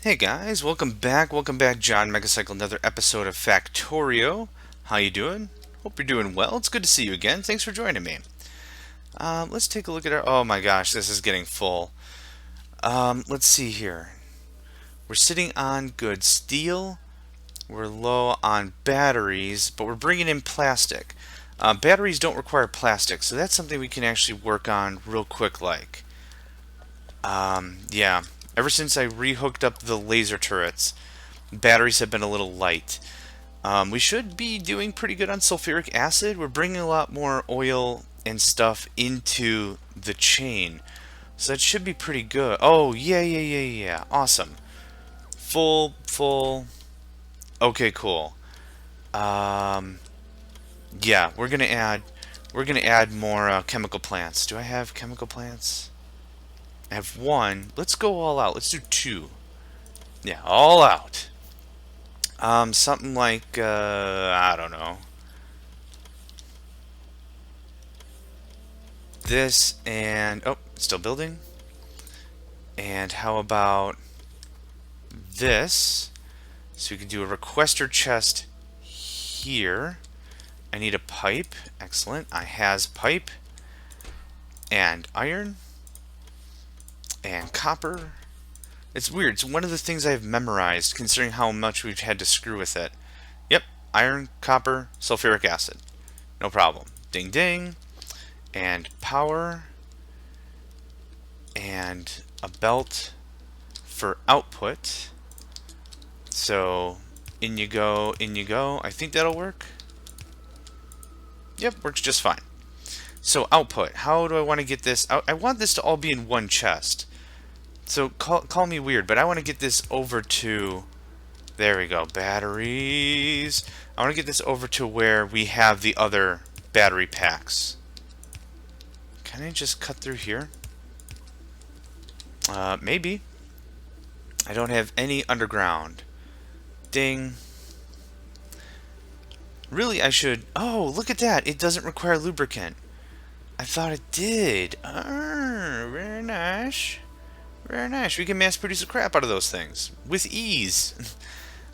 Hey guys, welcome back. Welcome back, John Megacycle. Another episode of Factorio. How you doing? Hope you're doing well. It's good to see you again. Thanks for joining me. Let's take a look at our. Oh my gosh, this is getting full. Let's see here. We're sitting on good steel. We're low on batteries, but we're bringing in plastic. Batteries don't require plastic, so that's something we can actually work on real quick. Yeah. Ever since I rehooked up the laser turrets, batteries have been a little light. We should be doing pretty good on sulfuric acid. We're bringing a lot more oil and stuff into the chain. So that should be pretty good. Oh, yeah. Awesome. Full. Okay, cool. Um, yeah, we're gonna add more chemical plants. Do I have chemical plants? I have one. Let's go all out. Let's do two. Yeah, all out. Something like, I don't know. This and, oh, still building. And how about this? So we can do a requester chest here. I need a pipe. Excellent. I has pipe and iron and copper. It's weird. It's one of the things I've memorized considering how much we've had to screw with it. Yep. Iron, copper, sulfuric acid. No problem. Ding ding. And power. And a belt for output. So in you go, in you go. I think that'll work. Yep, works just fine. So output, how do I want to get this out? I want this to all be in one chest. So call me weird, but I want to get this over to, there we go, batteries. I want to get this over to where we have the other battery packs. Can I just cut through here? Maybe. I don't have any underground. Ding. Really, I should... Oh, look at that. It doesn't require lubricant. I thought it did. Very nice. Very nice. We can mass produce the crap out of those things. With ease.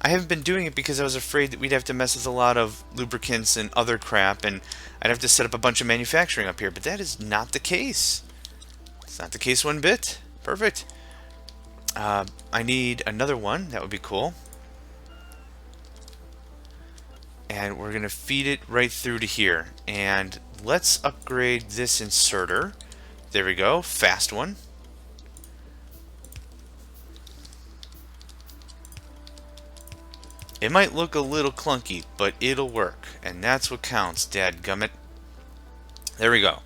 I haven't been doing it because I was afraid that we'd have to mess with a lot of lubricants and other crap, and I'd have to set up a bunch of manufacturing up here, but that is not the case. It's not the case one bit. Perfect. I need another one. That would be cool. And we're going to feed it right through to here. And let's upgrade this inserter. There we go. Fast one. It might look a little clunky, but it'll work. And that's what counts, dadgummit. There we go.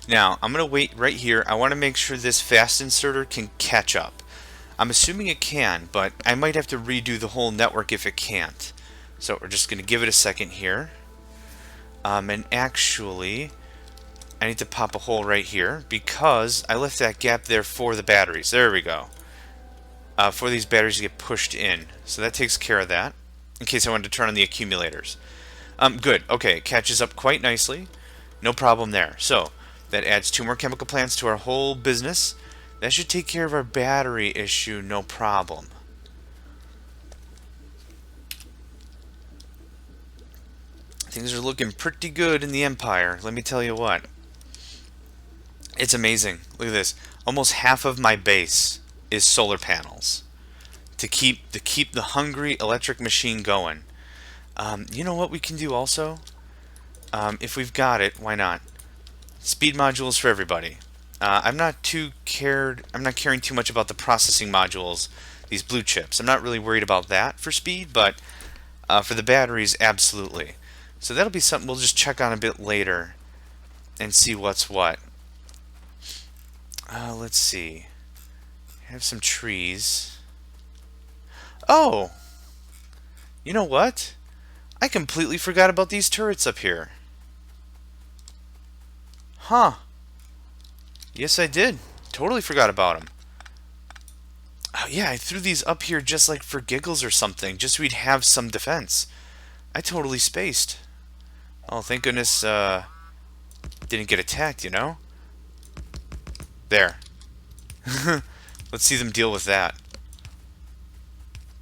Now, I'm going to wait right here. I want to make sure this fast inserter can catch up. I'm assuming it can, but I might have to redo the whole network if it can't. So we're just going to give it a second here. And actually, I need to pop a hole right here because I left that gap there for the batteries. There we go. For these batteries to get pushed in. So that takes care of that, in case I wanted to turn on the accumulators. Good. Okay, it catches up quite nicely. No problem there. So that adds 2 more chemical plants to our whole business. That should take care of our battery issue, no problem. Things are looking pretty good in the Empire, let me tell you what. It's amazing. Look at this. Almost half of my base is solar panels to keep the hungry electric machine going. You know what we can do also? If we've got it, why not? Speed modules for everybody. I'm not caring too much about the processing modules, these blue chips. I'm not really worried about that for speed, but for the batteries, absolutely. So that'll be something we'll just check on a bit later and see what's what. Let's see. I have some trees. Oh! You know what? I completely forgot about these turrets up here. Huh. Yes, I did. Totally forgot about them. Oh, yeah, I threw these up here just like for giggles or something, just so we'd have some defense. I totally spaced. Oh, thank goodness, didn't get attacked, you know? There. Let's see them deal with that.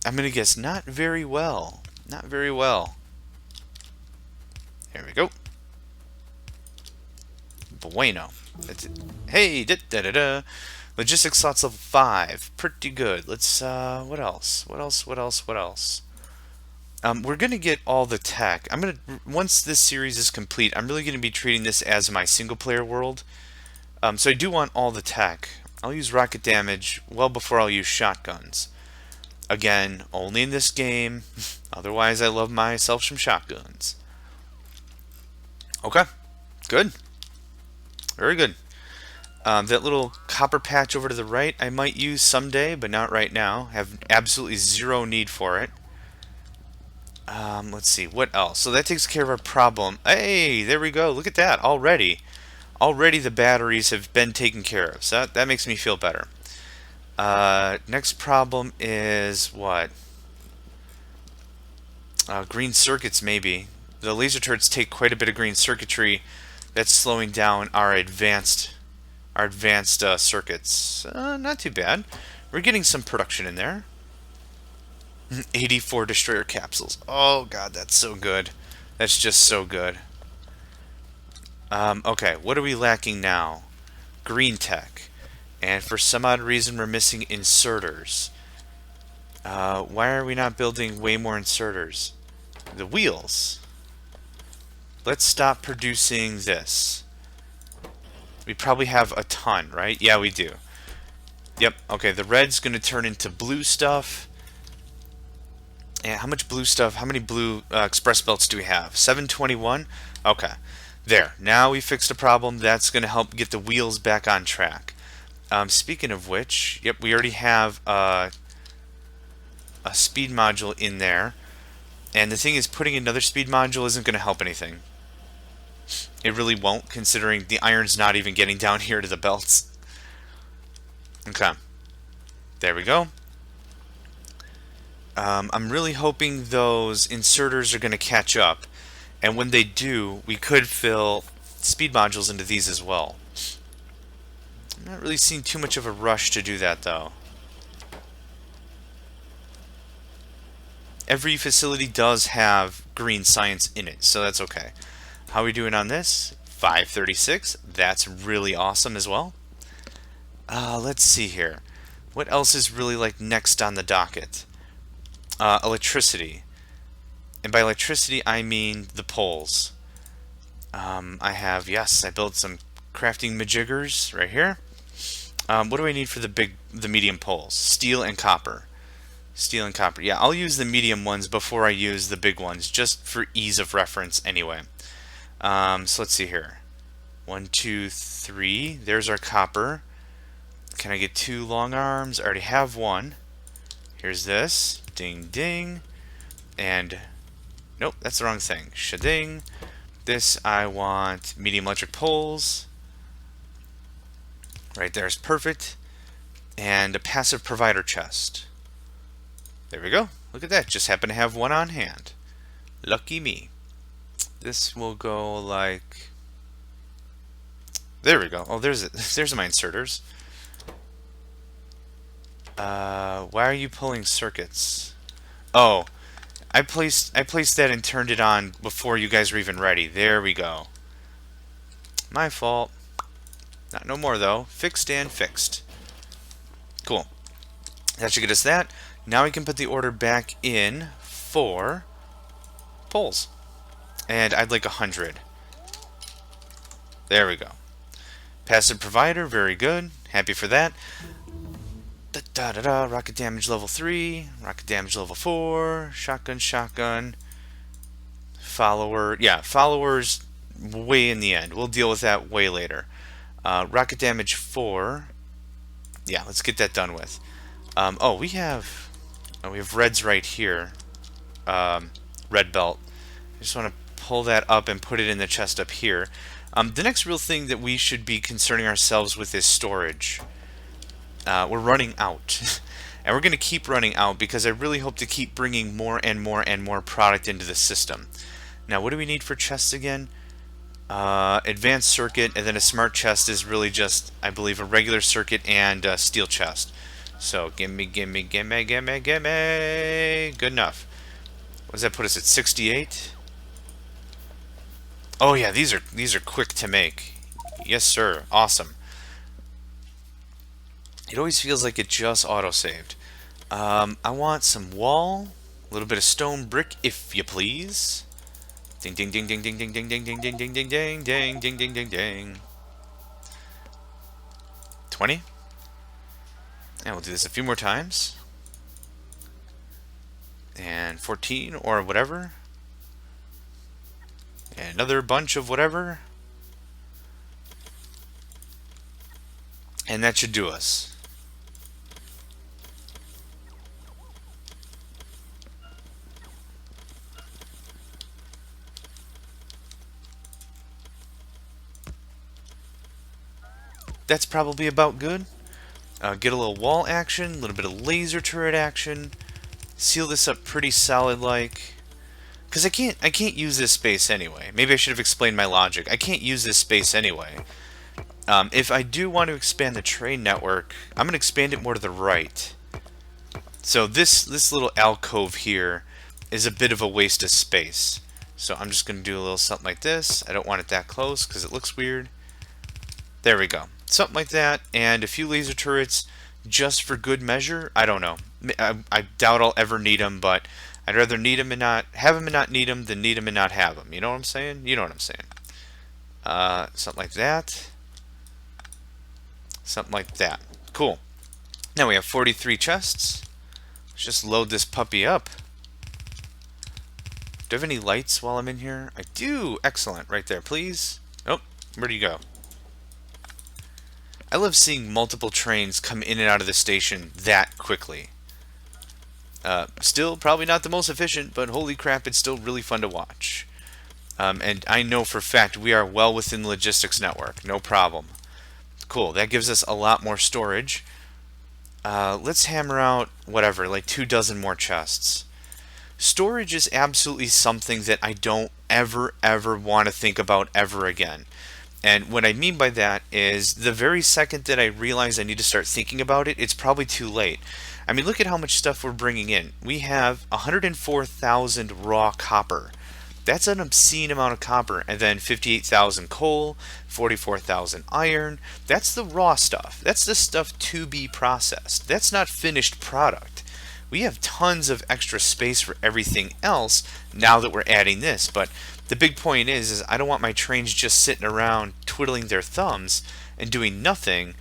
I'm gonna guess not very well. Not very well. There we go. Bueno. That's it. Hey, da da da da. Logistics slots level 5. Pretty good. Let's, what else? What else? What else? What else? We're gonna get all the tech. Once this series is complete, I'm really gonna be treating this as my single player world. So I do want all the tech. I'll use rocket damage well before I'll use shotguns. Again, only in this game. Otherwise, I love myself some shotguns. Okay, good. Very good. That little copper patch over to the right, I might use someday, but not right now. Have absolutely zero need for it. Let's see, what else? So that takes care of our problem. Hey, there we go. Look at that already. Already the batteries have been taken care of. So that makes me feel better. Next problem is what? Green circuits, maybe. The laser turrets take quite a bit of green circuitry. That's slowing down our advanced circuits. Not too bad. We're getting some production in there. 84 destroyer capsules. Oh god, that's so good. That's just so good. Okay, what are we lacking now? Green tech. And for some odd reason we're missing inserters. Why are we not building way more inserters? The wheels. Let's stop producing this. We probably have a ton, right? Yeah, we do. Yep, okay, the red's gonna turn into blue stuff. And how much blue stuff, how many blue express belts do we have? 721? Okay. There. Now we fixed a problem. That's going to help get the wheels back on track. Speaking of which, yep, we already have a speed module in there. And the thing is, putting another speed module isn't going to help anything. It really won't, considering the iron's not even getting down here to the belts. Okay. There we go. I'm really hoping those inserters are going to catch up, and when they do, we could fill speed modules into these as well. I'm not really seeing too much of a rush to do that, though. Every facility does have green science in it, so that's okay. How are we doing on this? 536. That's really awesome as well. Let's see here. What else is really like next on the docket? Electricity. And by electricity, I mean the poles. I built some crafting majiggers right here. What do I need for the medium poles? Steel and copper. Steel and copper. Yeah, I'll use the medium ones before I use the big ones, just for ease of reference anyway. So let's see here. 1, 2, 3. There's our copper. Can I get 2 long arms? I already have one. Here's this. Ding, ding. And, nope, that's the wrong thing. Shading. This, I want medium electric poles. Right there is perfect. And a passive provider chest. There we go. Look at that. Just happen to have one on hand. Lucky me. This will go like... There we go. Oh, there's my inserters. Why are you pulling circuits? Oh, I placed that and turned it on before you guys were even ready. There we go. My fault. Not no more though. Fixed and fixed. Cool. That should get us that. Now we can put the order back in for poles. And I'd like 100. There we go. Passive provider, very good. Happy for that. Rocket damage level 3, rocket damage level 4, shotgun. Follower, yeah, followers way in the end. We'll deal with that way later. Rocket damage 4. Yeah, let's get that done with. We have reds right here. Red belt. I just want to pull that up and put it in the chest up here. The next real thing that we should be concerning ourselves with is storage. We're running out. And we're going to keep running out because I really hope to keep bringing more and more product into the system. Now, what do we need for chests again? Advanced circuit, and then a smart chest is really just, I believe, a regular circuit and a steel chest. So gimme, gimme, gimme, gimme, gimme. Good enough. What does that put us at? 68? Oh yeah, these are quick to make. Yes, sir. Awesome. It always feels like it just auto-saved. I want some wall, a little bit of stone brick, if you please. Ding ding ding ding ding ding ding ding ding ding ding ding ding ding ding ding ding ding. 20. And we'll do this a few more times. And 14 or whatever. And another bunch of whatever. And that should do us. That's probably about good. Get a little wall action, a little bit of laser turret action. Seal this up pretty solid like. Because I can't use this space anyway. Maybe I should have explained my logic. I can't use this space anyway. If I do want to expand the train network, I'm going to expand it more to the right. So this little alcove here is a bit of a waste of space. So I'm just going to do a little something like this. I don't want it that close because it looks weird. There we go. Something like that, and a few laser turrets just for good measure. I don't know. I doubt I'll ever need them, but I'd rather need them and not have them and not need them than need them and not have them. You know what I'm saying? You know what I'm saying. Something like that. Something like that. Cool. Now we have 43 chests. Let's just load this puppy up. Do I have any lights while I'm in here? I do. Excellent. Right there, please. Oh, where do you go? I love seeing multiple trains come in and out of the station that quickly. Still probably not the most efficient, but holy crap, it's still really fun to watch. And I know for a fact we are well within the logistics network. No problem. Cool. That gives us a lot more storage. Let's hammer out whatever, like 24 more chests. Storage is absolutely something that I don't ever want to think about ever again. And what I mean by that is the very second that I realize I need to start thinking about it, it's probably too late. I mean, look at how much stuff we're bringing in. We have 104,000 raw copper. That's an obscene amount of copper. And then 58,000 coal, 44,000 iron. That's the raw stuff. That's the stuff to be processed. That's not finished product. We have tons of extra space for everything else now that we're adding this. But the big point is I don't want my trains just sitting around twiddling their thumbs and doing nothing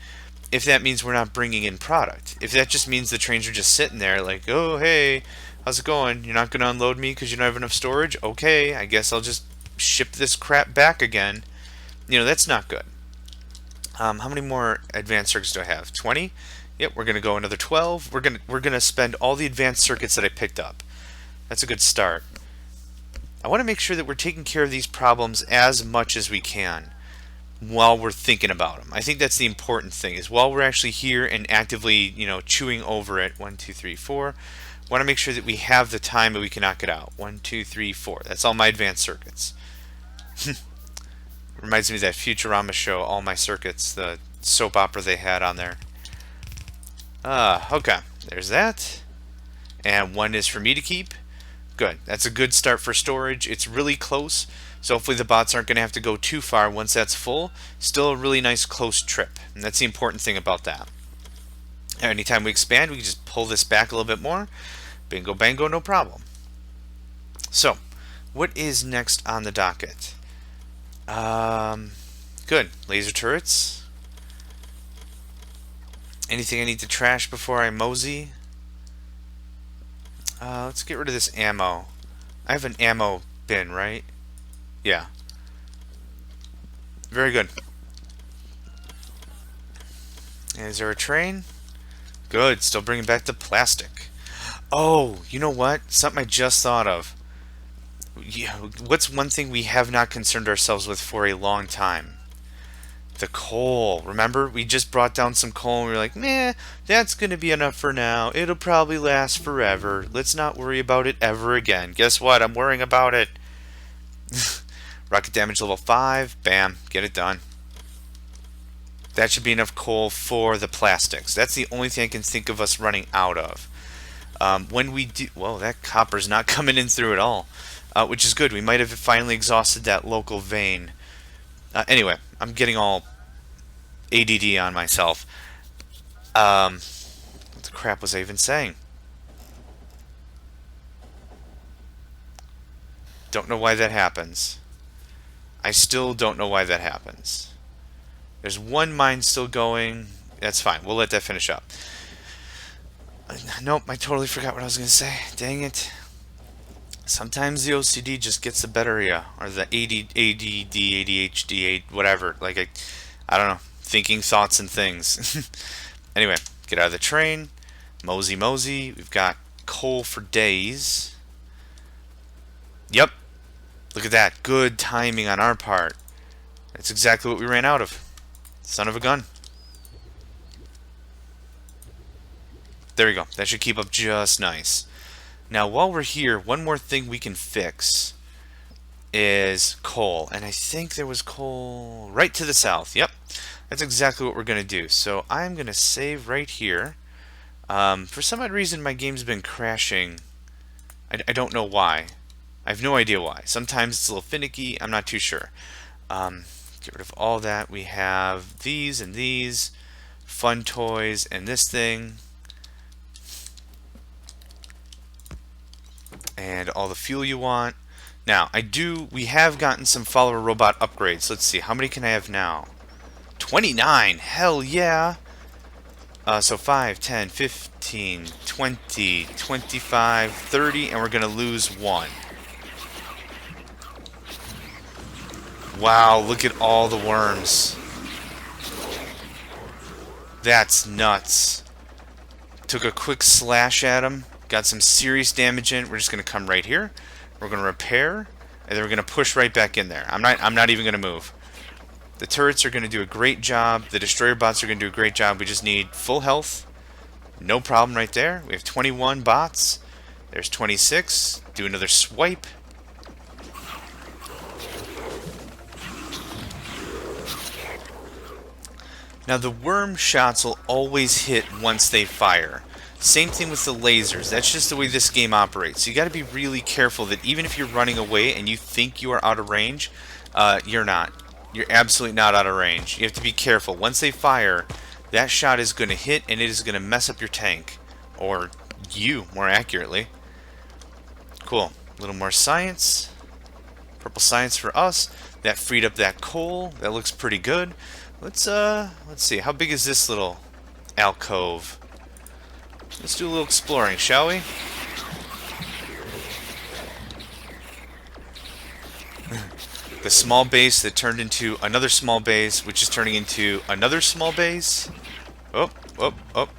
if that means we're not bringing in product. If that just means the trains are just sitting there like, oh, hey, how's it going? You're not going to unload me because you don't have enough storage? Okay, I guess I'll just ship this crap back again. You know, that's not good. How many more advanced circuits do I have? 20? Yep, we're going to go another 12. We're going to spend all the advanced circuits that I picked up. That's a good start. I want to make sure that we're taking care of these problems as much as we can while we're thinking about them. I think that's the important thing, is while we're actually here and actively, you know, chewing over it. 1, 2, 3, 4. Want to make sure that we have the time that we can knock it out. 1, 2, 3, 4. That's all my advanced circuits. Reminds me of that Futurama show, All My Circuits, the soap opera they had on there. Okay, there's that. And 1 is for me to keep. Good. That's a good start for storage. It's really close, so hopefully the bots aren't going to have to go too far once that's full. Still a really nice close trip, and that's the important thing about that. Anytime we expand, we can just pull this back a little bit more. Bingo bango, no problem. So, what is next on the docket? Good. Laser turrets. Anything I need to trash before I mosey? Let's get rid of this ammo. I have an ammo bin, right? Yeah. Very good. Is there a train? Good. Still bringing back the plastic. Oh, you know what? Something I just thought of. Yeah, what's one thing we have not concerned ourselves with for a long time? The coal. Remember, we just brought down some coal and we were like, meh, that's going to be enough for now. It'll probably last forever. Let's not worry about it ever again. Guess what? I'm worrying about it. Rocket damage level 5. Bam. Get it done. That should be enough coal for the plastics. That's the only thing I can think of us running out of. When we do, well, that copper's not coming in through at all, which is good. We might have finally exhausted that local vein. Anyway, I'm getting all ADD on myself. What the crap was I even saying? Don't know why that happens. I still don't know why that happens. There's one mine still going. That's fine. We'll let that finish up. Nope, I totally forgot what I was going to say. Dang it. Sometimes the OCD just gets the better of you. Or the ADD, ADHD, whatever. Like, I don't know. Thinking thoughts and things. Anyway, get out of the train. Mosey, mosey. We've got coal for days. Yep. Look at that. Good timing on our part. That's exactly what we ran out of. Son of a gun. There we go. That should keep up just nice. Now, while we're here, one more thing we can fix is coal. And I think there was coal right to the south. Yep. That's exactly what we're going to do. So I'm going to save right here. For some odd reason, my game's been crashing. I don't know why. I have no idea why. Sometimes it's a little finicky. I'm not too sure. Get rid of all that. We have these and these. Fun toys and this thing. And all the fuel you want. Now, we have gotten some follower robot upgrades. Let's see, how many can I have now? 29! Hell yeah! So 5, 10, 15, 20, 25, 30, and we're going to lose 1. Wow, look at all the worms. That's nuts. Took a quick slash at him. Got some serious damage in. We're just going to come right here. We're going to repair, and then we're going to push right back in there. I'm not even going to move. The turrets are going to do a great job. The destroyer bots are going to do a great job. We just need full health. No problem right there. We have 21 bots. There's 26. Do another swipe. Now the worm shots will always hit once they fire. Same thing with the lasers. That's just the way this game operates. So you got to be really careful that even if you're running away and you think you are out of range, you're not. You're absolutely not out of range. You have to be careful. Once they fire, that shot is going to hit and it is going to mess up your tank. Or you, more accurately. Cool. A little more science. Purple science for us. That freed up that coal. That looks pretty good. Let's see. How big is this little alcove? Let's do a little exploring, shall we? The small base that turned into another small base, which is turning into another small base. Oh, oh, oh.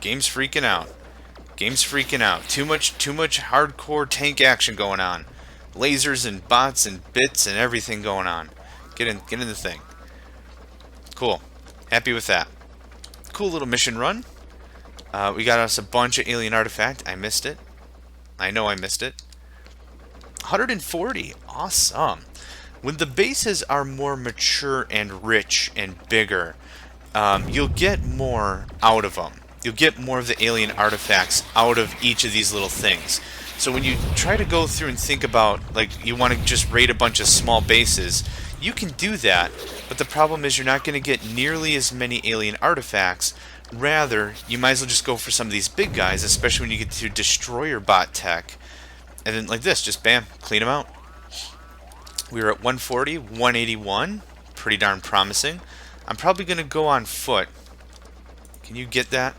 Game's freaking out. Game's freaking out. Too much hardcore tank action going on. Lasers and bots and bits and everything going on. Get in the thing. Cool. Happy with that. Cool little mission run. We got us a bunch of alien artifact. I missed it. I know I missed it. 140. Awesome. When the bases are more mature and rich and bigger, you'll get more out of them. You'll get more of the alien artifacts out of each of these little things. So when you try to go through and think about, like, you want to just raid a bunch of small bases, you can do that, but the problem is you're not going to get nearly as many alien artifacts. Rather, you might as well just go for some of these big guys, especially when you get to destroyer bot tech. And then like this, just bam, clean them out. We were at 140, 181. Pretty darn promising. I'm probably going to go on foot. Can you get that?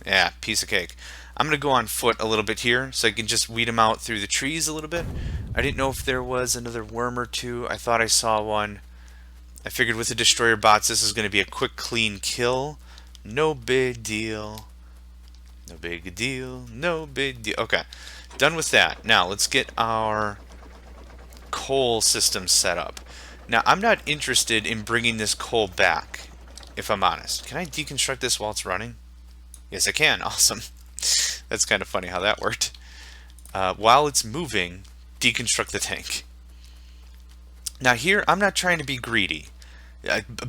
Yeah, piece of cake. I'm going to go on foot a little bit here so I can just weed them out through the trees a little bit. I didn't know if there was another worm or two. I thought I saw one. I figured with the destroyer bots this is going to be a quick clean kill. No big deal. No big deal. No big deal. Okay. Done with that. Now let's get our coal system set up. Now I'm not interested in bringing this coal back, if I'm honest. Can I deconstruct this while it's running? Yes, I can. Awesome. That's kind of funny how that worked. While it's moving, deconstruct the tank. Now here, I'm not trying to be greedy.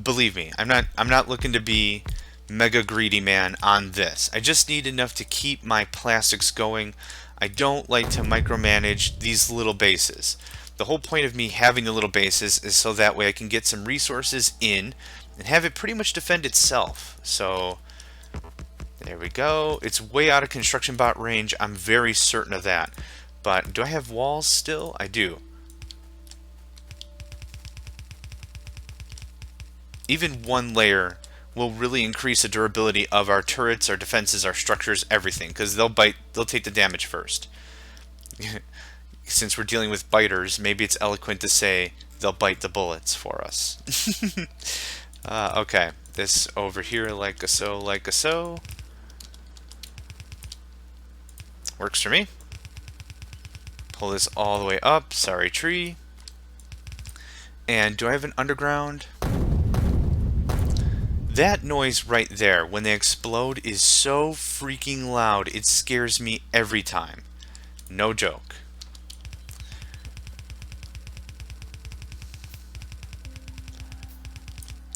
Believe me, I'm not looking to be mega greedy man on this. I just need enough to keep my plastics going. I don't like to micromanage these little bases. The whole point of me having the little bases is so that way I can get some resources in and have it pretty much defend itself. So there we go. It's way out of construction bot range. I'm very certain of that. But do I have walls still? I do. Even one layer will really increase the durability of our turrets, our defenses, our structures, everything, because they'll take the damage first. Since we're dealing with biters, maybe it's eloquent to say they'll bite the bullets for us. Okay, this over here like a so, like a so. Works for me. Pull this all the way up. Sorry, tree. And do I have an underground? That noise right there, when they explode, is so freaking loud, it scares me every time. No joke.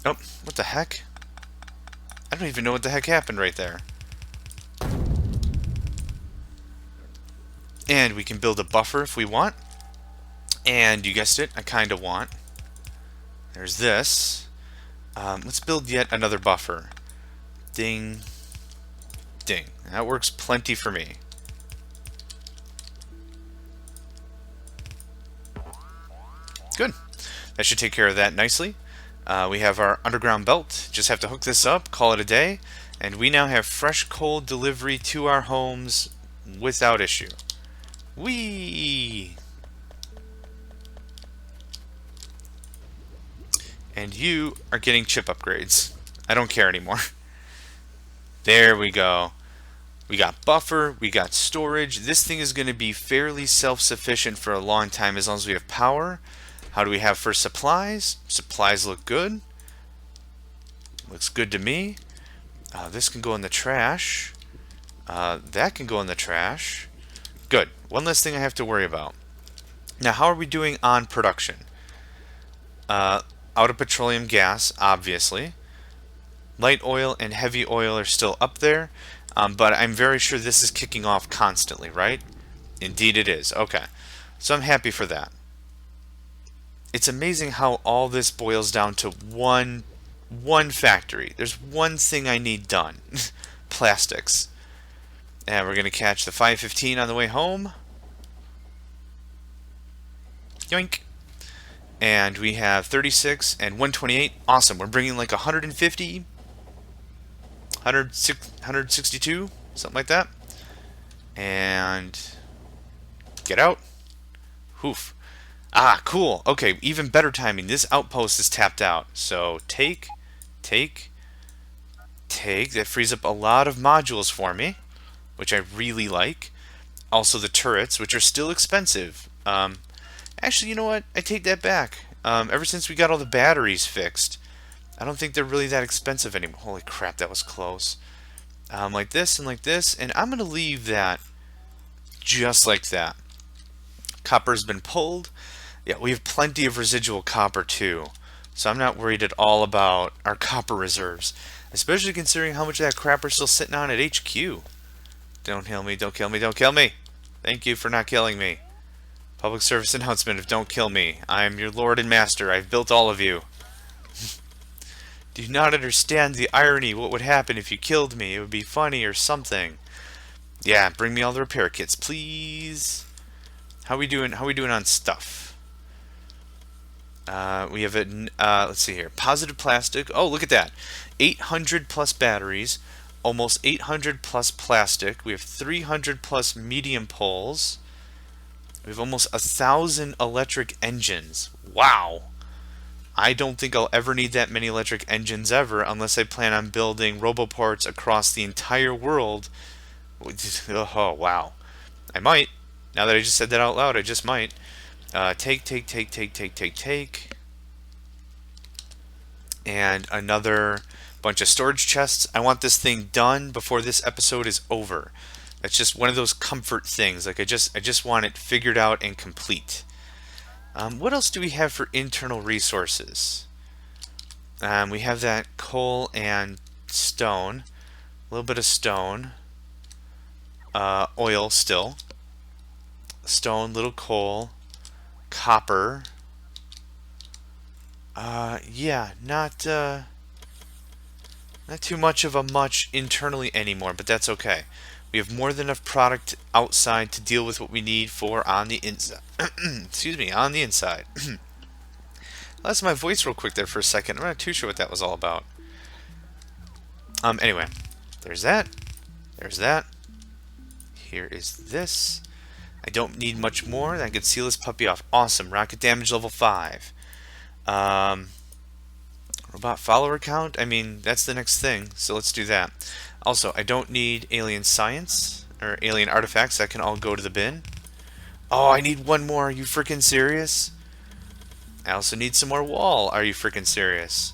Oh, what the heck? I don't even know what the heck happened right there. And we can build a buffer if we want. And you guessed it, I kind of want. There's this. Let's build yet another buffer. Ding. Ding. That works plenty for me. Good. That should take care of that nicely. We have our underground belt. Just have to hook this up, call it a day, and we now have fresh coal delivery to our homes without issue. Whee! And you are getting chip upgrades. I don't care anymore. There we go. We got buffer, we got storage. This thing is going to be fairly self-sufficient for a long time as long as we have power. How do we have for supplies? Supplies look good. Looks good to me. This can go in the trash. That can go in the trash. Good. One less thing I have to worry about. Now, how are we doing on production? Out of petroleum gas, obviously. Light oil and heavy oil are still up there, but I'm very sure this is kicking off constantly, right? Indeed it is. Okay. So I'm happy for that. It's amazing how all this boils down to one factory. There's one thing I need done. Plastics. And we're going to catch the 515 on the way home. Yoink. And we have 36 and 128. Awesome. We're bringing like 150, 162, something like that. And get out. Hoof. Ah, cool. Okay, even better timing. This outpost is tapped out. So take. That frees up a lot of modules for me, which I really like. Also the turrets, which are still expensive. Actually, you know what? I take that back. Ever since we got all the batteries fixed, I don't think they're really that expensive anymore. Holy crap, that was close. Like this, and I'm going to leave that just like that. Copper's been pulled. Yeah, we have plenty of residual copper too, so I'm not worried at all about our copper reserves, especially considering how much of that crapper's still sitting on at HQ. Don't kill me, don't kill me, don't kill me. Thank you for not killing me. Public service announcement of don't kill me. I am your lord and master. I've built all of you. Do you not understand the irony? What would happen if you killed me? It would be funny or something. Yeah, bring me all the repair kits, please. How we doing? How we doing on stuff? We have a let's see here. Positive plastic. Oh, look at that. 800 plus batteries, almost 800 plus plastic. We have 300 plus medium poles. We have almost 1,000 electric engines. Wow. I don't think I'll ever need that many electric engines ever unless I plan on building roboports across the entire world. Oh, wow. I might. Now that I just said that out loud, I just might. Take. And another bunch of storage chests. I want this thing done before this episode is over. That's just one of those comfort things. Like I just want it figured out and complete. What else do we have for internal resources? We have that coal and stone. A little bit of stone. Oil still. Stone, little coal. Copper. Yeah, not too much of a much internally anymore, but that's okay. We have more than enough product outside to deal with what we need for on the inside. Excuse me, on the inside. I lost my voice real quick there for a second. I'm not too sure what that was all about. Anyway, there's that. There's that. Here is this. I don't need much more. I can seal this puppy off. Awesome. Rocket damage level 5. Robot follower count? I mean, that's the next thing, so let's do that. Also, I don't need alien science or alien artifacts. That can all go to the bin. Oh, I need one more. Are you freaking serious? I also need some more wall. Are you freaking serious?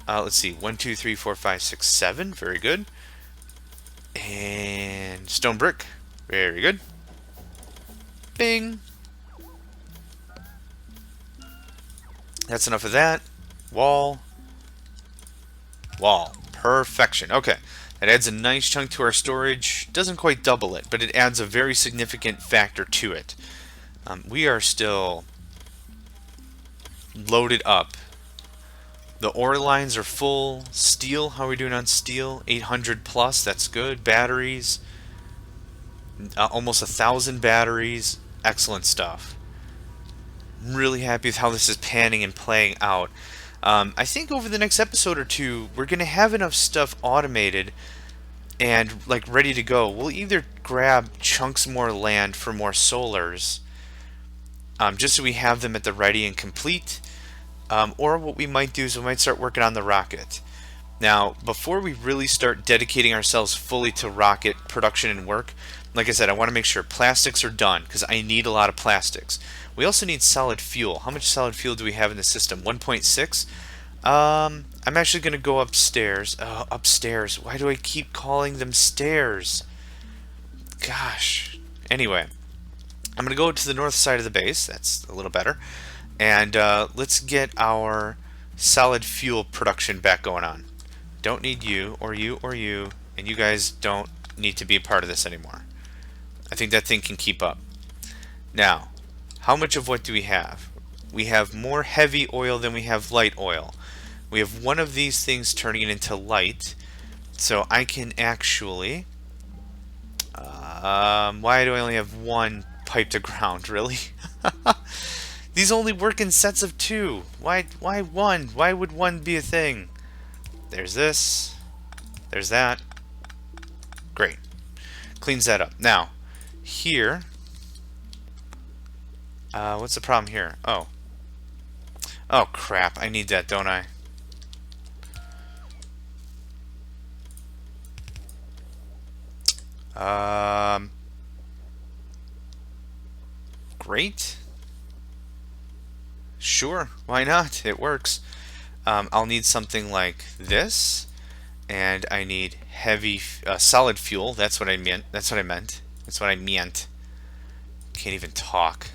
Let's see. 1, 2, 3, 4, 5, 6, 7. Very good. And stone brick. Very good. Bing. That's enough of that. Wall. Wall. Perfection. Okay. That adds a nice chunk to our storage. Doesn't quite double it, but it adds a very significant factor to it. We are still loaded up. The ore lines are full. Steel, how are we doing on steel? 800 plus, that's good. Batteries, almost 1,000 batteries. Excellent stuff. I'm really happy with how this is panning and playing out. I think over the next episode or two, we're going to have enough stuff automated and like ready to go. We'll either grab chunks more land for more solars, just so we have them at the ready and complete. Or what we might do is we might start working on the rocket. Now, before we really start dedicating ourselves fully to rocket production and work, like I said, I want to make sure plastics are done because I need a lot of plastics. We also need solid fuel. How much solid fuel do we have in the system? 1.6? I'm actually going to go upstairs. Upstairs. Why do I keep calling them stairs? Gosh. Anyway, I'm going to go to the north side of the base. That's a little better. And let's get our solid fuel production back going on. Don't need you, or you, or you, and you guys don't need to be a part of this anymore. I think that thing can keep up. Now, how much of what do we have? We have more heavy oil than we have light oil. We have one of these things turning it into light, so I can actually... why do I only have one pipe to ground, really? These only work in sets of 2. Why one? Why would one be a thing? There's this. There's that. Great. Cleans that up. Now, here... what's the problem here? Oh. Oh, crap. I need that, don't I? Great. Sure, why not? It works. I'll need something like this, and I need heavy, solid fuel. That's what I meant. That's what I meant. That's what I meant. Can't even talk.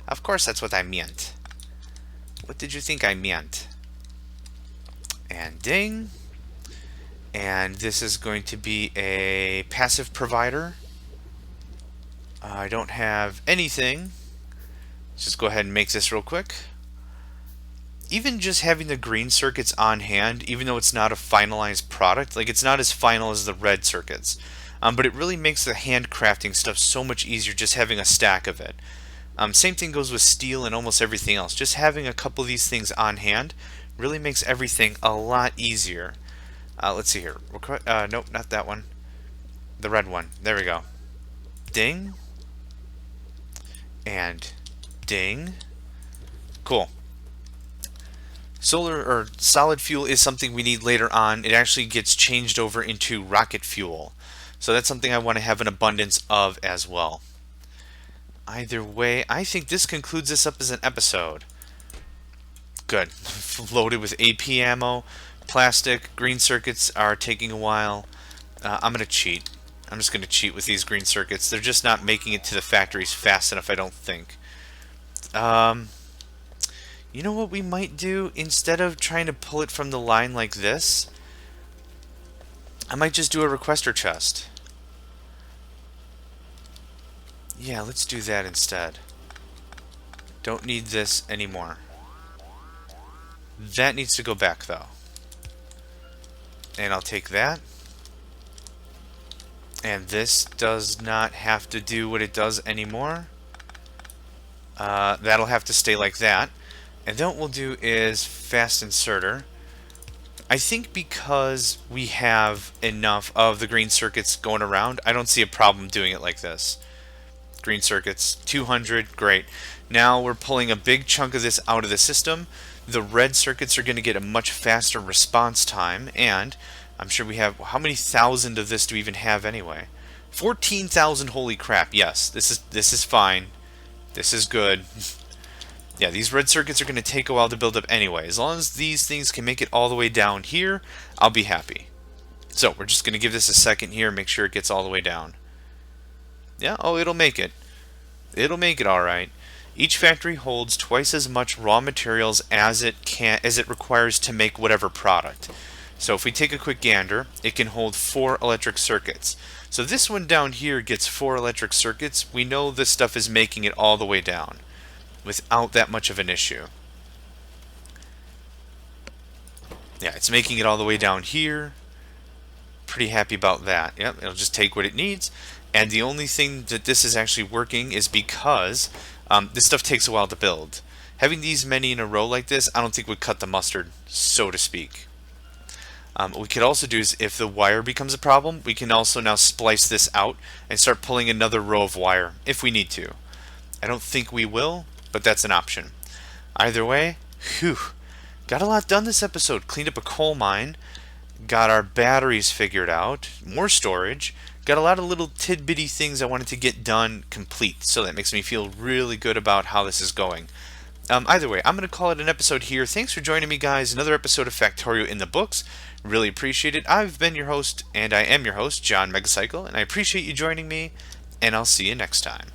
Of course, that's what I meant. What did you think I meant? And ding. And this is going to be a passive provider. I don't have anything. Let's just go ahead and make this real quick. Even just having the green circuits on hand, even though it's not a finalized product, like it's not as final as the red circuits, but it really makes the handcrafting stuff so much easier just having a stack of it. Same thing goes with steel and almost everything else. Just having a couple of these things on hand really makes everything a lot easier. Let's see here. Nope, not that one. The red one. There we go. Ding. And ding. Cool. Solar or solid fuel is something we need later on. It actually gets changed over into rocket fuel. So that's something I want to have an abundance of as well. Either way, I think this concludes this up as an episode. Good. Loaded with AP ammo. Plastic. Green circuits are taking a while. I'm going to cheat. I'm just going to cheat with these green circuits. They're just not making it to the factories fast enough, I don't think. You know what we might do? Instead of trying to pull it from the line like this, I might just do a requester chest. Yeah, let's do that instead. Don't need this anymore. That needs to go back though. And I'll take that. And this does not have to do what it does anymore. That'll have to stay like that. And then what we'll do is fast inserter. I think because we have enough of the green circuits going around, I don't see a problem doing it like this. Green circuits, 200, great. Now we're pulling a big chunk of this out of the system. The red circuits are going to get a much faster response time, and I'm sure we have, how many thousand of this do we even have anyway? 14,000, holy crap, yes, this is fine. This is good. Yeah, these red circuits are going to take a while to build up anyway. As long as these things can make it all the way down here, I'll be happy. So we're just going to give this a second here, make sure it gets all the way down. Yeah, oh, it'll make it. It'll make it all right. Each factory holds twice as much raw materials as it requires to make whatever product. So if we take a quick gander, it can hold 4 electric circuits. So this one down here gets 4 electric circuits. We know this stuff is making it all the way down without that much of an issue. Yeah, it's making it all the way down here. Pretty happy about that. Yep, it'll just take what it needs. And the only thing that this is actually working is because this stuff takes a while to build. Having these many in a row like this, I don't think would cut the mustard, so to speak. What we could also do is, if the wire becomes a problem, we can also now splice this out and start pulling another row of wire, if we need to. I don't think we will, but that's an option. Either way, whew, got a lot done this episode. Cleaned up a coal mine, got our batteries figured out, more storage, got a lot of little tidbitty things I wanted to get done complete, so that makes me feel really good about how this is going. Either way, I'm going to call it an episode here. Thanks for joining me, guys. Another episode of Factorio in the books. Really appreciate it. I've been your host, and I am your host, John Megacycle, and I appreciate you joining me, and I'll see you next time.